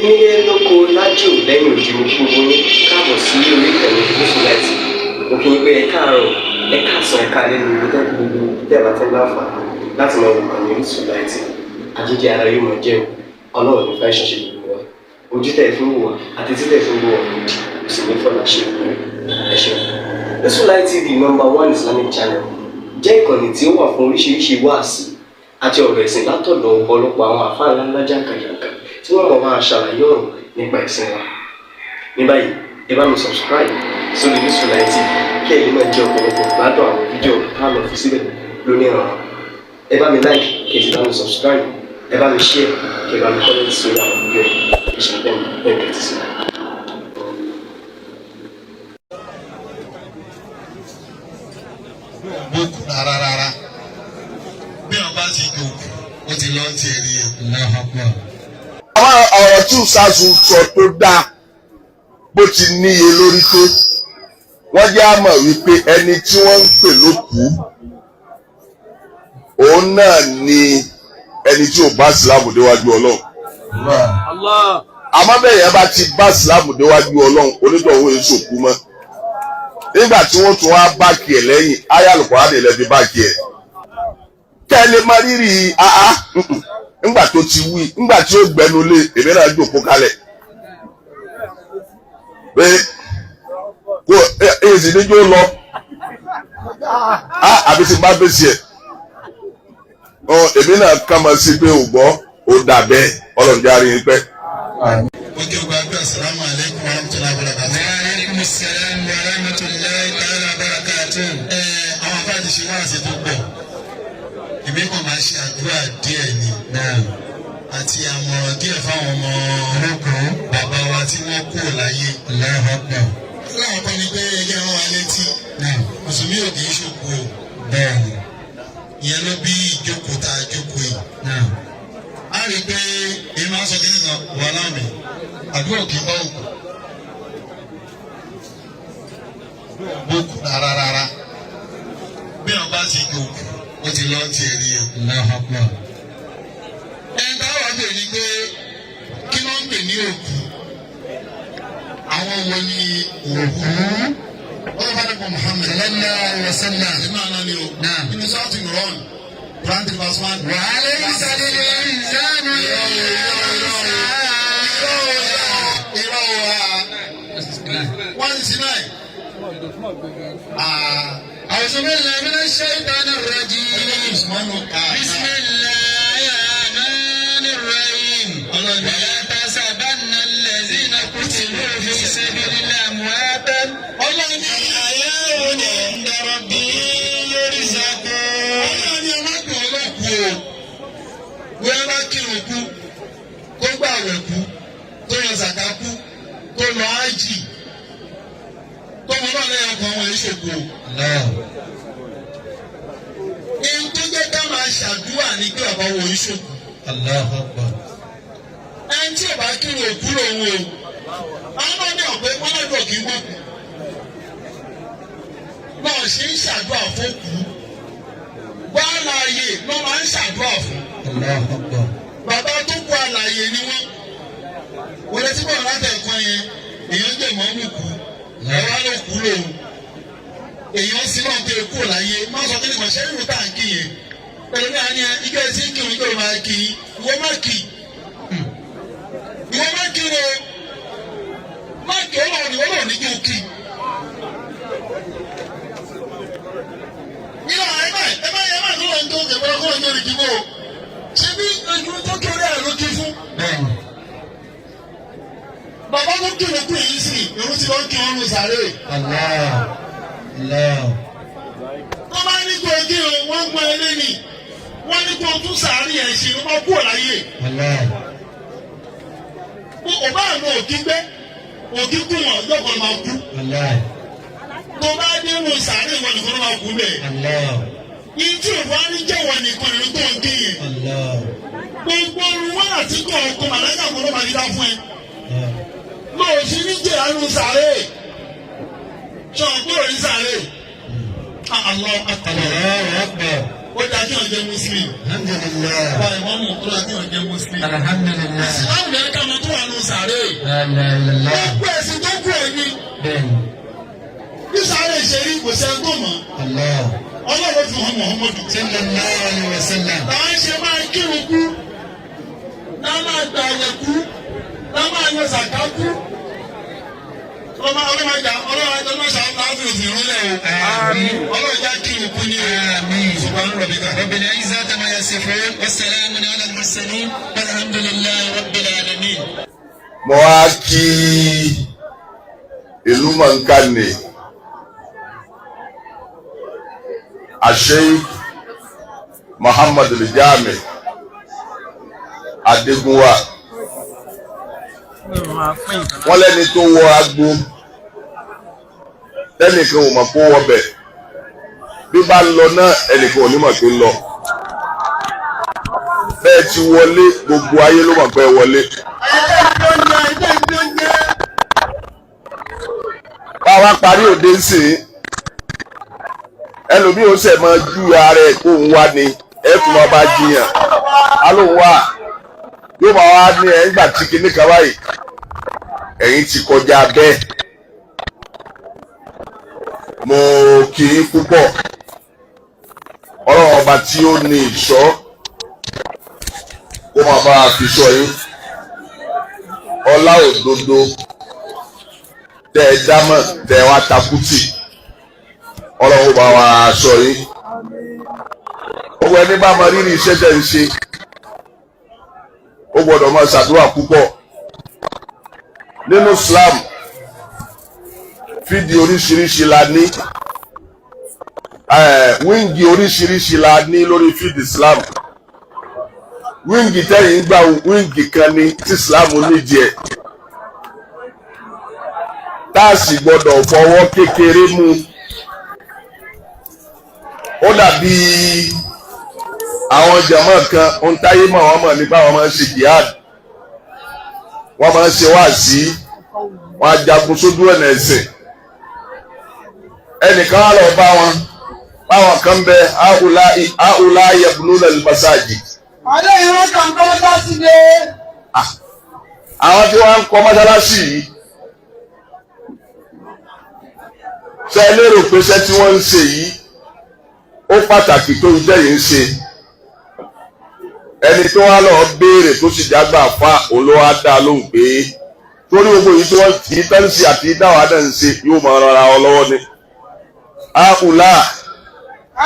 Nílé lóko lájò lẹ́yìn òdì mo kí gbogbo yín káàbọ̀ sí orí ìkànnì Gúúsùláìtì. Mo kí yín pé ẹ káàárọ̀, ẹ káàsán, ẹ káalẹ́ ní ibi tẹ́kù gbogbo tẹ́ẹ̀bà tẹ́ láǹfààní láti máa wò ìkànnì Gúúsùláìtì. Àjíjẹ ara yóò máa jẹun, Ọlọ́run ní fẹ́ ṣọṣẹ́ gbogbo wa. Ojú tẹ̀ fi ń wò wá àti títẹ̀ fi ń wò wá lòdì, kò sì ní fọ́nà ṣe ẹ ṣeun. Gúúsùláìtì TV #1 Islamic channel jẹ́ ìkànnì tí ó wà fún oríṣiríṣi wáàsí àti ọ̀rọ̀ ẹ̀sìn látọ̀dọ̀ ọ̀pọ̀lọpọ̀ àwọn àfáà ńláńlá jàǹkàjàǹkà tí wọ́n mọ̀ máa ṣàlàyé ọ̀rọ̀ nípa ẹ̀sìn wa. Ní báyìí, ẹ bá mi subscribe sórí Gúúsùláìtì kí ẹ lè máa jẹ ọ̀pọ̀lọpọ̀ gbádùn àwọn fídíò táwọn fi síbẹ̀ lónìí ọ̀rọ̀. Ẹ bá mi like kí ẹ sì bá mi subscribe, ẹ bá mi share kí ẹ bá mi comment sórí àwọn fídíò yìí. Ìṣẹ̀lẹ̀ bẹ́ẹ̀ bẹ́ẹ̀ ti sí. Boko rárá bí wọn bá ti dòkú ó ti lọ ti ẹ̀rí ẹ̀. àwọn ọ̀rọ̀ tí ìsásù sọ tó dáa bó ti níye lórí tó wọ́n jẹ́ àmọ̀ wípé ẹni tí wọ́n ń pè lókùú òun náà ni ẹni tí ò bá sílámù déwájú ọlọ́run. àmọ́ bẹ́ẹ̀ yẹn bá ti bá sílámù déwájú ọlọ́run onítọ̀hún èso kú mọ́ nígbà tí wọ́n tún wá báàkì ẹ̀ lẹ́yìn ayálùkọ́ àdèlẹ́ fi báàkì ẹ̀ kẹ́lẹ́ máa rírì àá ńgbà tó ti wí ńgbà tí ó gbẹnu lé èmi náà jòkó kalẹ̀ pé kó èsì níjó lọ àbí ti bá bèsì ẹ̀ èmi náà kàn máa sí pé ò gbọ́ ò dà bẹ́ẹ̀ ọlọ́njárí ń pẹ́. Ojú ọgbà gbé assalamu alaikum wa rahmatullahi wa barakatuh. Wa alaikum assalam wa rahmatullahi ta'ala wa barakatuh. Àwọn afáàdì ṣe wá àṣẹ tó pọ̀. Èmi kàn máa ṣe àdúrà díẹ̀ ni àti àmọ̀ràn díẹ̀ fáwọn ọmọ bàbá wa tí wọ́n kú láyé. Láwọn kan ní pé ẹgbẹ́ wọn wá létí. Mùsùlùmí ò kì í ṣòkò o. Ìyẹn ló bí ìjókòó tá a jókòó yìí. A rí i pé èyí máa ń sọ kíní kan wà láàmì àdúrà kì í bá òkú bókù rárá bí wọn bá ti gbé òkú ó ti lọ ti ẹ̀rí ẹ̀. ẹni táwọn wá bèèrè ni pé kí ló ń pè ní òkú àwọn wo ni òkú wọ́n bá dẹ́kun Muhammad sallallahu alaihi wasallam nínú àná ni o nínú sọ́ọ̀tì nìrọ̀n Quran 3:1. wàhálà ìsàlẹ̀ ìsàlẹ̀ أعوذ بالله من الشيطان الرجيم بسم الله الرحمن الرحيم ولا تحسبن الذين قتلوا في سبيل الله أمواتا بل أحياء عند ربهم يرزقون. wọ́n bá kírun kú kó gbààwẹ̀ kú kó yọ zàká kú kó lọ ájì kọ́mọ náà lẹ́yìn ọkàn wọn ìṣògo. Ihun tó jẹ́ ká máa ṣàdúrà ní pé ọ̀bá wo ìṣògo. Ẹni tí ọba kírun òkú lòun o, àwọn náà ní ọ̀pẹ pọ́nlọ́dọ̀ kì í wọ́pù. Náà ṣe ń ṣàdúrà fún òkú. Wàhálà ayé ló máa ń ṣàdúrà fún. Bàbá tó kú àlàyé ni wọ́n. Wọlé tí bọ̀dọ̀ látẹ̀kọ́ yẹn, èèyàn jẹ́ ìmọ̀ọ́mù kú. Ẹ̀rọ ló kú lòun. Èèyàn sí náà tó kú láyé. Má sọ kí ni kò ṣe é wò tá à ń kí yẹn. Pẹ̀lú ní àní ike tí ń kírun ike máa kí i. Ìwọ má kì í. Ìwọ má kí o. Má kí ọlọ́run ni ọlọ́run ní kí o kí. Yíyá ẹ má tó lọ ní tó kẹ̀kọ́ kó lọ ní orí kíkó. Ṣé bí ojú tó kéré ẹ̀ ló kí fún? Bàbá tó kírun kú yìí sí, irú tí wọ́n kí wọn ló sáré. Wọ́n bá ní kó kírun, wọ́n gbọ́ ilé ni. Wọ́n ní kó tún sàárì ẹ̀ ṣe ló bá kú ọ̀láyé. Ọba àná òkí gbé, òkí kú wọn lọ́kọ̀ máa kú. Tó bá dé inú sàárì wọn nìkan ló máa kú bẹ́ẹ̀. Ìjú ìwà ní jẹ́wọ̀ nìkan ìlú tó ń gé yẹn. Gbogbo orun wọn àti kọ̀ ọkọ̀ màláìkà kọ́ ló máa dídá fún ẹ. Lọ́wọ́ sí ní jẹ́ àánú sàárè. Ṣé ọ̀gbọ́n ní sàárè? Allah akbar. ó dá kí wọ́n jẹ́ muslim. Alhamdulillah. Ọba ìmọ̀mù ó dá kí wọ́n jẹ́ muslim. Alhamdulillah. Ìsìláàmù yẹn ká máa tó wà nù sàárè. Alhamdulillah. Gbogbo ẹ̀sìn tó kú ẹ̀yìn. Bẹ́ẹ̀ni. Bí sàárè ṣe rí kò sẹ́ tó mọ̀. Allah. Ọlọ́run fi hàn Muhammadu. Sallallahu alaihi wasallam. Táwọn ṣe máa kírun kú. Tá máa gbà àwẹ̀ kú. Tá máa yan sàká kú. ọlọ́jà kí n kú ní ṣùgbọ́n rọ̀bìkà. ربنا العزة ما يصفون والسلام على المرسلين والحمد لله رب العالمين. mo wá kí ìlú mọ̀nkánì Sheikh Muhammad Al-Jami Adégúnwà wọ́n lẹ́ni tó wọ agbo tẹ́nìkan ò mọ̀ kó wọ bẹ̀ bí bá ń lọ náà ẹnìkan ò ní mọ̀ tó ń lọ bẹ́ẹ̀ ti wọlé gbogbo ayé ló mọ̀ pé wọlé. báwa parí òde ń sìn ẹlòmíì ó sẹ̀ mọ́ ju ara ẹ̀ kó ń wá ni ẹ̀kún máa bá jiyàn á ló ń wá yóò máa wá ní ẹ̀ ńgbà tí kinní kan báyìí ẹ̀yin ti kọjá bẹ́ẹ̀. mo kì í púpọ̀ ọlọ́run ọba tí ó ní ìṣọ́ kó máa bá a fi ṣọ́ yín ọlá òdodo tẹ ẹ dámọ̀ tẹ ẹ wá takùtì ọlọ́run bá wa ṣọ́ yín gbogbo ẹni bá máa rírì iṣẹ́ tẹ̀ ń ṣe ó gbọ́dọ̀ máa ṣàdúrà púpọ̀ nínú Islam fídíò oríṣiríṣi la ní wíńgì oríṣiríṣi la ní lórí fídíò Islam wíńgì tẹ́yìn gbà wíńgì kan ní tí Islam nídìí ẹ̀ tá a sì gbọ́dọ̀ fọwọ́ kékeré mú ó dàbí àwọn jàmáà kan ohun táyé mọ̀ wọ́n mọ̀ nípa wọn máa ń ṣe jihad wọ́n máa ń ṣe wáàsí wọ́n á jagun sójú ọ̀nà ẹ̀sìn ẹnìkan wà lọ bá wọn báwọn kan bẹ àhùlá yabnuna al-masajid. àlẹ́ ìran kan kọ́ mọ́sálásí dé. àwọn tí wọ́n ń kọ́ mọ́sálásí yìí ṣe lérò pé iṣẹ́ tí wọ́n ń ṣe yìí ó pàtàkì tó ń jẹ́ yìí ń ṣe ẹni tó wá lọ béèrè tó sì jágbà fa olówó á dá lóhùn pé torí gbogbo yìí tí wọ́n ti tẹ́lifíṣì àti dáwà náà ń ṣe yóò máa rọra ọ lọ́wọ́ ni. àhùlá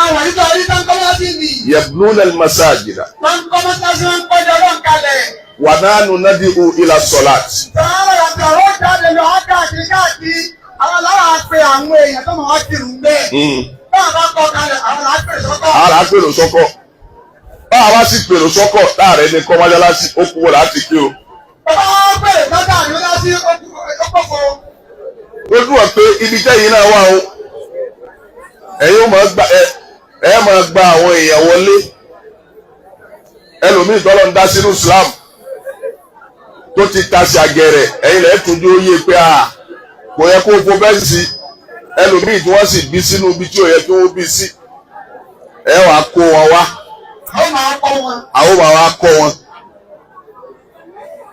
àwọn ìjọ orí tó ń kọ́ mọ́sálásí ni. yabnuna al-masajida. wọ́n ń kọ́ mọ́sálásí wọn ń kọjá lọ́n kalẹ̀. wa nahnu nadi'u ila salat. sọ̀rọ̀ àti ọ̀rọ̀ jáde lọ káàkiri káàkiri àwọn aláwọ̀ pe àwọn èèyàn tó máa wá kírun bẹ́ẹ̀. báwa bá kọ́ kalẹ̀ àwọn làá pèrò sọ́kọ̀. àwọn làá pèrò sọ́kọ̀ báwa bá sì pèrò sọ́kọ̀ láàrẹ̀ ní kọ́ mọ́sálásí ó kú wọ́n láti kí o. bàbá wọn pèrè sọ́kọ̀ àyọ̀lásí ọkọ̀ ó dùn ọ́ pé ibi tẹ́yìn náà wà o ẹ̀yin máa gba àwọn èèyàn wọlé ẹlòmíì tọ́lọ́ ń dá sínú Islam tó ti tasí àgẹ̀rẹ̀ ẹ̀yin lẹ́yìn tó dúró yé pé kò yẹ kó fo bẹ́ẹ̀ sí ẹlòmíì tí wọ́n sì bí sínú ibi tí ò yẹ kí wọ́n bí sí ẹ wàá kó wọn wá àwọn máa kọ́ wọn. àwọn máa wá kọ́ wọn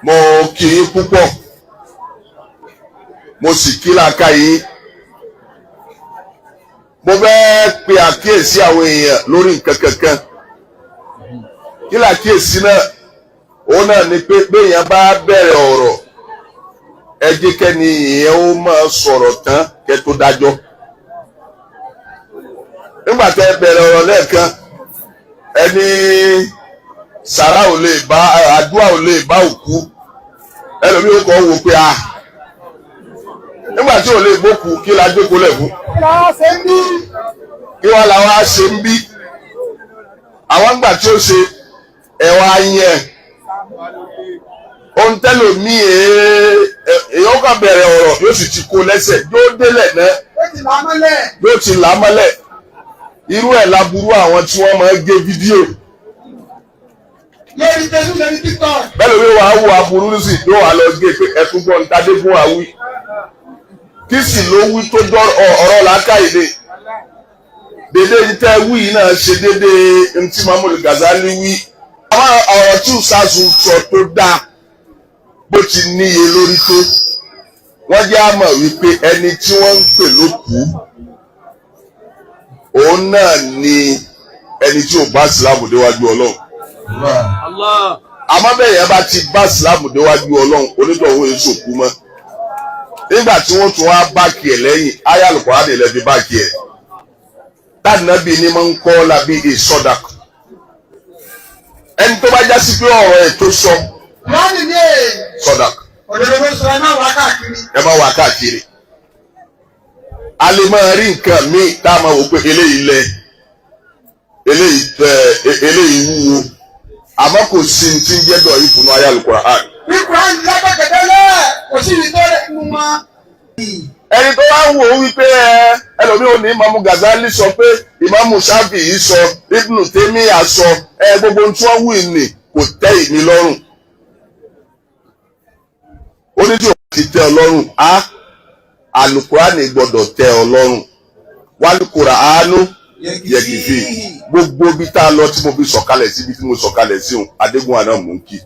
mo kì í púpọ̀ mo sì kí làákà yìí mo fẹ́ pe àkíyèsí àwọn èèyàn lórí nǹkan kankan kí làkíyèsí náà òun náà ni pé béèyàn bá bẹ̀rẹ̀ ọ̀rọ̀ ẹ jẹ́ kẹ́ni ìyẹn ó máa sọ̀rọ̀ tán kẹ́ tó dájọ́ nígbà tẹ́ bẹ̀rẹ̀ ọ̀rọ̀ lẹ́ẹ̀kan ẹni sàrà ò lè bá àdúrà ò lè bá òkú ẹlòmíì ó kọ́ wò pé nígbà tí ò lè gbókù kí la jókòó lẹ̀ fún. kí wọ́n làwọn á ṣe ń bí àwọn ńgbà tí ó ṣe ẹ̀wọ̀n ayẹn ohun tẹ́lẹ̀ mí èèyàn kàn bẹ̀rẹ̀ ọ̀rọ̀ yóò sì ti kó lẹ́sẹ̀ yóò délẹ̀ náà yóò ti là á mọ́lẹ̀ irú ẹ̀ laburú àwọn tí wọ́n máa ń gé fídíò. lórí tẹsán lórí TikTok. bẹ́ẹ̀ ló wàá wo aburú sí yóò wá lọ gé pé ẹtún gbọ́n tadé fún wa wí kí sì ló wí tó jọ ọ̀rọ̀ làákàyè dédé yìí tẹ́ wí náà ṣe dédé ntí Mahmood Ghazali wí àwọn ọ̀rọ̀ tí Ustazu sọ tó dáa bó ti níye lórí tó wọ́n jẹ́ àmọ̀ wípé ẹni tí wọ́n ń pè lókùú òun náà ni ẹni tí ò bá ìsìlámù déwájú Ọlọ́run. Àmọ́ bẹ́ẹ̀ yẹn bá ti bá ìsìlámù déwájú Ọlọ́run onítọ̀hún èso kú mọ́. Nígbà tí wọ́n tún wá báàkì ẹ̀ lẹ́yìn àyá Al-Qur'ani lè fi báàkì ẹ̀. Tádìnábì ni máa ń kọ́ lábí ìsọdà. Ẹni tó bá já sí pé ọ̀rọ̀ ẹ̀ tó sọ. Láti ní Sọdà. òdòdó ló sọ ẹ má wá káàkiri. Ẹ má wá káàkiri. A lè máa rí nǹkan míì tá a máa wò pé eléyìí lẹ eléyìí wúwo àmọ́ kò sí ní tí ń jẹ́ dọ̀ ìfúnná ayé Al-Qur'ani. Bí Kùránì lágbàgẹ́dẹ́lẹ́ kò sí ní tó rẹ̀ nínú wọn. Ẹni tó wá ń wò ó wípé ẹlòmíì ò ní Imamu Ghazali sọ pé Imamu Shafi'i sọ Ibn Taymiyyah sọ gbogbo ohun tí wọ́n wù ní kò tẹ́ ìmí lọ́rùn. Ó ní tí òun ti tẹ́ ọ lọ́rùn Al-Qur'ani gbọ́dọ̀ tẹ́ ọ lọ́rùn. Wal-Qur'anu yẹ̀kìfì gbogbo bí tá a lọ tí mo fi sọ̀kalẹ̀ síbi tí mo sọ̀kalẹ̀ sí òun Adégún àná mò ń kí.